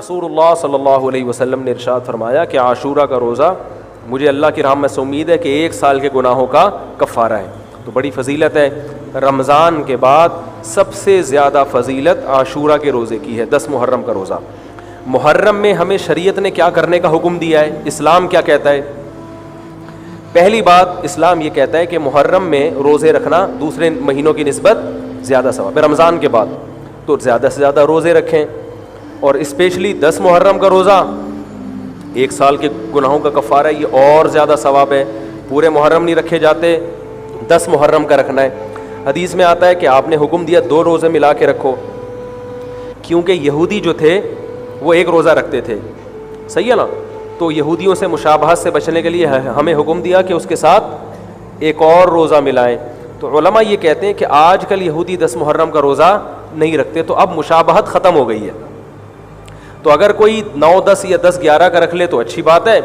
رسول اللہ صلی اللہ علیہ وسلم نے ارشاد فرمایا کہ عاشورہ کا روزہ مجھے اللہ کی رحمت سے امید ہے کہ 1 سال کے گناہوں کا کفارہ ہے. تو بڑی فضیلت ہے. رمضان کے بعد سب سے زیادہ فضیلت عاشورہ کے روزے کی ہے, 10 محرم کا روزہ. محرم میں ہمیں شریعت نے کیا کرنے کا حکم دیا ہے, اسلام کیا کہتا ہے؟ پہلی بات, اسلام یہ کہتا ہے کہ محرم میں روزے رکھنا دوسرے مہینوں کی نسبت زیادہ ثواب ہے. رمضان کے بعد تو زیادہ سے زیادہ روزے رکھیں, اور اسپیشلی 10 محرم کا روزہ 1 سال کے گناہوں کا کفارہ ہے, یہ اور زیادہ ثواب ہے. پورے محرم نہیں رکھے جاتے, 10 محرم کا رکھنا ہے. حدیث میں آتا ہے کہ آپ نے حکم دیا 2 روزے ملا کے رکھو, کیونکہ یہودی جو تھے وہ 1 روزہ رکھتے تھے, صحیح ہے نا. تو یہودیوں سے مشابہت سے بچنے کے لیے ہمیں حکم دیا کہ اس کے ساتھ ایک اور روزہ ملائیں. تو علماء یہ کہتے ہیں کہ آج کل یہودی 10 محرم کا روزہ نہیں رکھتے, تو اب مشابہت ختم ہو گئی ہے. تو اگر کوئی 9, 10 یا 10, 11 کا رکھ لے تو اچھی بات ہے,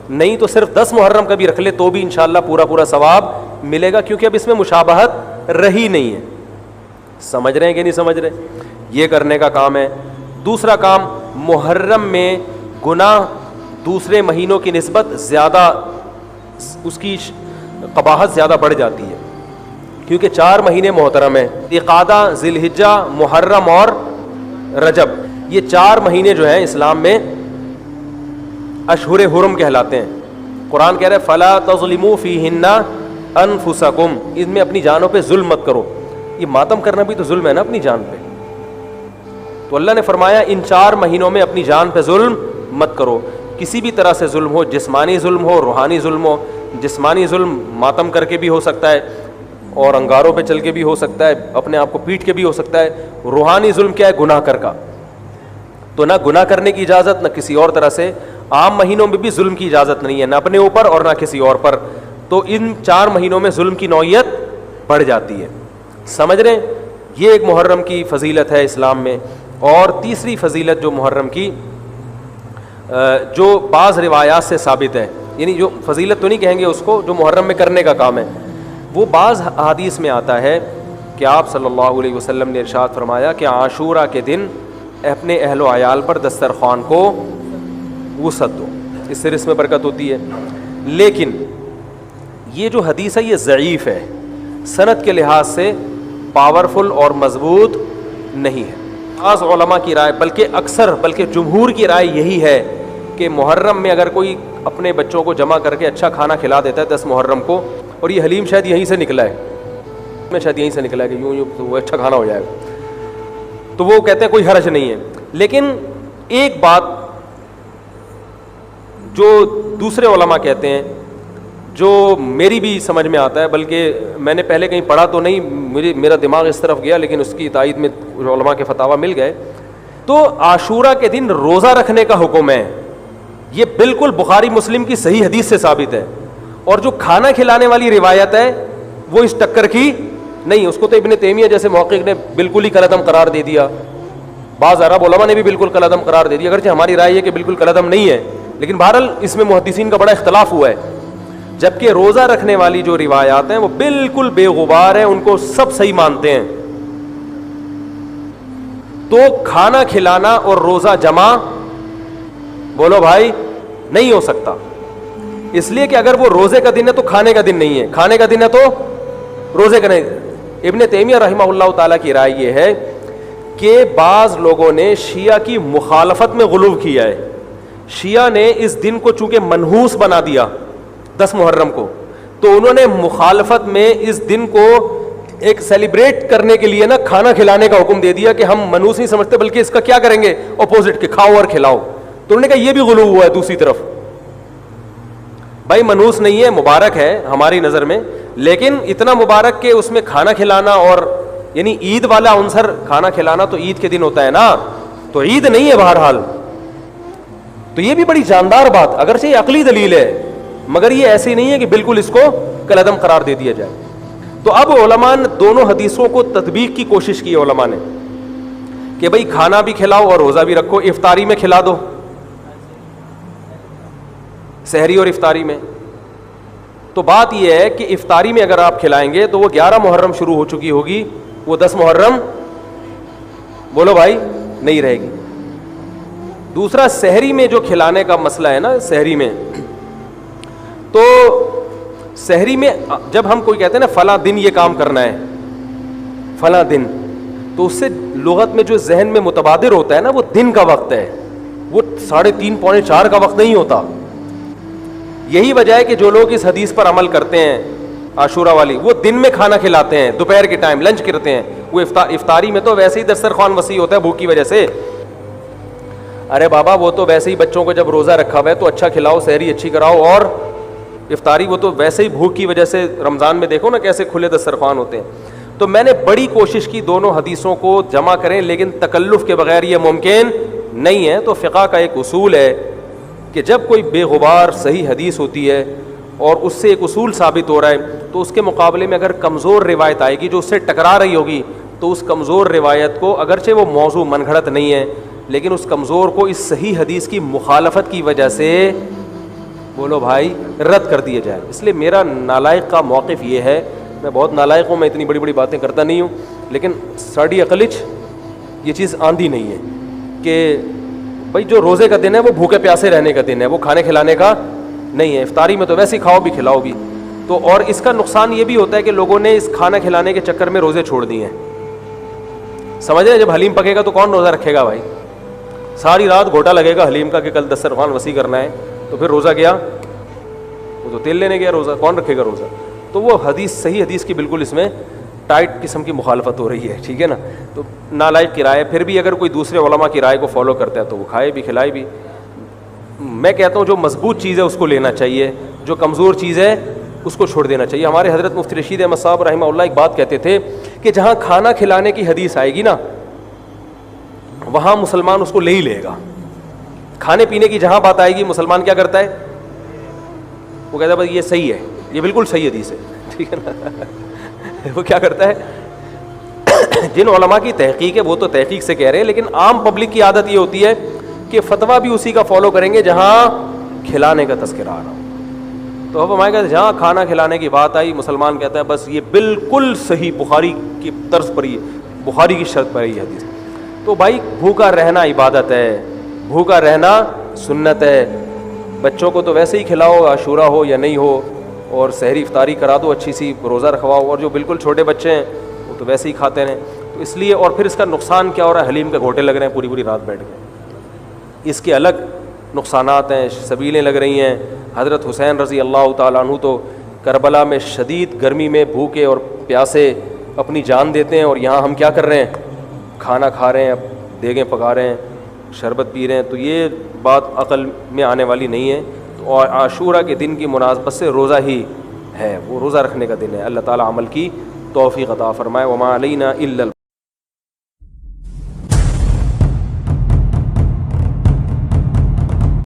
نہیں تو صرف 10 محرم کا بھی رکھ لے تو بھی انشاءاللہ پورا ثواب ملے گا, کیونکہ اب اس میں مشابہت رہی نہیں ہے. سمجھ رہے ہیں کہ نہیں سمجھ رہے؟ یہ کرنے کا کام ہے. دوسرا کام, محرم میں گناہ دوسرے مہینوں کی نسبت زیادہ, اس کی قباحت زیادہ بڑھ جاتی ہے, کیونکہ 4 مہینے محترم ہیں, ذوالقعدہ, ذی الحجہ, محرم اور رجب. یہ 4 مہینے جو ہیں اسلام میں اشہر حرم کہلاتے ہیں. قرآن کہہ رہا ہے فلا تظلموا فیہن انفسکم, ان میں اپنی جانوں پہ ظلم مت کرو. یہ ماتم کرنا بھی تو ظلم ہے نا اپنی جان پہ. تو اللہ نے فرمایا ان 4 مہینوں میں اپنی جان پہ ظلم مت کرو. کسی بھی طرح سے ظلم ہو, جسمانی ظلم ہو, روحانی ظلم ہو. جسمانی ظلم ماتم کر کے بھی ہو سکتا ہے, اور انگاروں پہ چل کے بھی ہو سکتا ہے, اپنے آپ کو پیٹ کے بھی ہو سکتا ہے. روحانی ظلم کیا ہے؟ گناہ کر کا. تو نہ گناہ کرنے کی اجازت, نہ کسی اور طرح سے. عام مہینوں میں بھی ظلم کی اجازت نہیں ہے, نہ اپنے اوپر اور نہ کسی اور پر. تو ان 4 مہینوں میں ظلم کی نوعیت بڑھ جاتی ہے. سمجھ رہے ہیں؟ یہ ایک محرم کی فضیلت ہے اسلام میں. اور تیسری فضیلت جو محرم کی, جو بعض روایات سے ثابت ہے, یعنی جو فضیلت تو نہیں کہیں گے اس کو, جو محرم میں کرنے کا کام ہے, وہ بعض حدیث میں آتا ہے کہ آپ صلی اللہ علیہ وسلم نے ارشاد فرمایا کہ عاشورہ کے دن اپنے اہل و عیال پر دسترخوان کو وسعت دو, اس سے رزق میں برکت ہوتی ہے. لیکن یہ جو حدیث ہے یہ ضعیف ہے, سند کے لحاظ سے پاورفل اور مضبوط نہیں ہے. بعض علماء کی رائے, بلکہ جمہور کی رائے یہی ہے کہ محرم میں اگر کوئی اپنے بچوں کو جمع کر کے اچھا کھانا کھلا دیتا ہے 10 محرم کو, اور یہ حلیم شاید یہیں سے نکلا ہے, میں شاید یہیں سے نکلا ہے کہ یوں تو وہ اچھا کھانا ہو جائے گا, تو وہ کہتے ہیں کوئی حرج نہیں ہے. لیکن ایک بات جو دوسرے علماء کہتے ہیں, جو میری بھی سمجھ میں آتا ہے, بلکہ میں نے پہلے کہیں پڑھا تو نہیں, میرا دماغ اس طرف گیا, لیکن اس کی تائید میں علماء کے فتاوی مل گئے. تو عاشورہ کے دن روزہ رکھنے کا حکم ہے, یہ بالکل بخاری مسلم کی صحیح حدیث سے ثابت ہے. اور جو کھانا کھلانے والی روایت ہے وہ اس ٹکر کی نہیں, اس کو تو ابن تیمیہ جیسے محقق نے بالکل ہی کالعدم قرار دے دیا, بعض عرب علماء نے بھی بالکل کالعدم قرار دے دیا, اگرچہ ہماری رائے ہے کہ بالکل کالعدم نہیں ہے, لیکن بہرحال اس میں محدثین کا بڑا اختلاف ہوا ہے. جبکہ روزہ رکھنے والی جو روایات ہیں وہ بالکل بے غبار ہیں, ان کو سب صحیح مانتے ہیں. تو کھانا کھلانا اور روزہ جمع, بولو بھائی, نہیں ہو سکتا. اس لیے کہ اگر وہ روزے کا دن ہے تو کھانے کا دن نہیں ہے, کھانے کا دن ہے تو روزے کا نہیں. ابن تیمیہ رحمہ اللہ تعالیٰ کی رائے یہ ہے کہ بعض لوگوں نے شیعہ کی مخالفت میں غلو کیا ہے. شیعہ نے اس دن کو چونکہ منحوس بنا دیا 10 محرم کو, تو انہوں نے مخالفت میں اس دن کو ایک سیلیبریٹ کرنے کے لیے نا کھانا کھلانے کا حکم دے دیا کہ ہم منحوس نہیں سمجھتے, بلکہ اس کا کیا کریں گے, اپوزٹ کے کھاؤ اور کھلاؤ. تو انہوں نے کہا یہ بھی غلو ہوا ہے. دوسری طرف بھائی منحوس نہیں ہے, مبارک ہے ہماری نظر میں, لیکن اتنا مبارک کہ اس میں کھانا کھلانا, اور یعنی عید والا عنصر کھانا کھلانا تو عید کے دن ہوتا ہے نا, تو عید نہیں ہے بہرحال. تو یہ بھی بڑی جاندار بات, اگرچہ یہ عقلی دلیل ہے, مگر یہ ایسی نہیں ہے کہ بالکل اس کو کالعدم قرار دے دیا جائے. تو اب علماء نے دونوں حدیثوں کو تطبیق کی کوشش کی علماء نے کہ بھئی کھانا بھی کھلاؤ اور روزہ بھی رکھو, افطاری میں کھلا دو, سحری اور افطاری میں. تو بات یہ ہے کہ افطاری میں اگر آپ کھلائیں گے تو وہ 11 محرم شروع ہو چکی ہوگی, وہ 10 محرم بولو بھائی نہیں رہے گی. دوسرا سحری میں جو کھلانے کا مسئلہ ہے نا، سحری میں، تو سحری میں جب ہم کوئی کہتے ہیں نا فلاں دن یہ کام کرنا ہے فلاں دن، تو اس سے لغت میں جو ذہن میں متبادر ہوتا ہے نا وہ دن کا وقت ہے، وہ 3:30 پونے 4 کا وقت نہیں ہوتا. یہی وجہ ہے کہ جو لوگ اس حدیث پر عمل کرتے ہیں عاشورہ والی، وہ دن میں کھانا کھلاتے ہیں، دوپہر کے ٹائم لنچ کرتے ہیں. وہ افطاری میں تو ویسے ہی دسترخوان وسیع ہوتا ہے بھوک کی وجہ سے. ارے بابا وہ تو ویسے ہی بچوں کو جب روزہ رکھا ہوا ہے تو اچھا کھلاؤ، سحری اچھی کراؤ، اور افطاری وہ تو ویسے ہی بھوک کی وجہ سے. رمضان میں دیکھو نا کیسے کھلے دسترخوان ہوتے ہیں. تو میں نے بڑی کوشش کی دونوں حدیثوں کو جمع کریں، لیکن تکلف کے بغیر یہ ممکن نہیں ہے. تو فقہ کا ایک اصول ہے کہ جب کوئی بے غبار صحیح حدیث ہوتی ہے اور اس سے ایک اصول ثابت ہو رہا ہے، تو اس کے مقابلے میں اگر کمزور روایت آئے گی جو اس سے ٹکرا رہی ہوگی، تو اس کمزور روایت کو، اگرچہ وہ موضوع من گھڑت نہیں ہے، لیکن اس کمزور کو اس صحیح حدیث کی مخالفت کی وجہ سے بولو بھائی رد کر دیا جائے. اس لیے میرا نالائق کا موقف یہ ہے، میں بہت نالائق ہوں، میں اتنی بڑی بڑی باتیں کرتا نہیں ہوں، لیکن ساڑی عقلچ یہ چیز آندھی نہیں ہے کہ بھائی جو روزے کا دن ہے وہ بھوکے پیاسے رہنے کا دن ہے، وہ کھانے کھلانے کا نہیں ہے. افطاری میں تو ویسے ہی کھاؤ بھی کھلاؤ بھی. تو اور اس کا نقصان یہ بھی ہوتا ہے کہ لوگوں نے اس کھانا کھلانے کے چکر میں روزے چھوڑ دیے ہیں. سمجھ رہے ہیں؟ جب حلیم پکے گا تو کون روزہ رکھے گا بھائی؟ ساری رات گھوٹا لگے گا حلیم کا کہ کل دسترخوان وسیع کرنا ہے، تو پھر روزہ گیا، وہ تو تیل لینے گیا، روزہ کون رکھے گا روزہ؟ تو وہ حدیث صحیح حدیث کی بالکل اس میں ٹائٹ قسم کی مخالفت ہو رہی ہے. ٹھیک ہے نا؟ تو نالائق کی رائے، پھر بھی اگر کوئی دوسرے علماء کی رائے کو فالو کرتا ہے تو وہ کھائے بھی کھلائے بھی. میں کہتا ہوں جو مضبوط چیز ہے اس کو لینا چاہیے، جو کمزور چیز ہے اس کو چھوڑ دینا چاہیے. ہمارے حضرت مفتی رشید احمد صاحب رحمہ اللہ ایک بات کہتے تھے کہ جہاں کھانا کھلانے کی حدیث آئے گی نا وہاں مسلمان اس کو لے ہی لے گا. کھانے پینے کی جہاں بات آئے گی مسلمان کیا کرتا ہے؟ وہ کہتا ہے بھائی یہ صحیح ہے، یہ بالکل صحیح حدیث ہے. ٹھیک ہے نا؟ وہ کیا کرتا ہے؟ جن علماء کی تحقیق ہے وہ تو تحقیق سے کہہ رہے ہیں، لیکن عام پبلک کی عادت یہ ہوتی ہے کہ فتویٰ بھی اسی کا فالو کریں گے جہاں کھلانے کا تذکرہ آ رہا ہو. تو اب ہمارے کہتے ہیں جہاں کھانا کھلانے کی بات آئی مسلمان کہتا ہے بس یہ بالکل صحیح بخاری کی طرز پر ہی، بخاری کی شرط پر ہی حدیث. تو بھائی بھوکا رہنا عبادت ہے، بھوکا رہنا سنت ہے. بچوں کو تو ویسے ہی کھلاؤ عاشورہ ہو یا نہیں ہو، اور سحری افطاری کرا دو اچھی سی، روزہ رکھواؤ. اور جو بالکل چھوٹے بچے ہیں وہ تو ویسے ہی کھاتے ہیں. تو اس لیے، اور پھر اس کا نقصان کیا ہو رہا ہے؟ حلیم کے گھوٹے لگ رہے ہیں پوری پوری رات بیٹھ کے. اس کے الگ نقصانات ہیں، سبیلیں لگ رہی ہیں. حضرت حسین رضی اللہ تعالیٰ عنہ تو کربلا میں شدید گرمی میں بھوکے اور پیاسے اپنی جان دیتے ہیں، اور یہاں ہم کیا کر رہے ہیں؟ کھانا کھا رہے ہیں، دیگیں پکا رہے ہیں، شربت پی رہے ہیں. تو یہ بات عقل میں آنے والی نہیں ہے. تو عاشورہ کے دن کی مناسبت سے روزہ ہی ہے، وہ روزہ رکھنے کا دن ہے. اللہ تعالیٰ عمل کی توفیق عطا فرمائے. وما علینا الا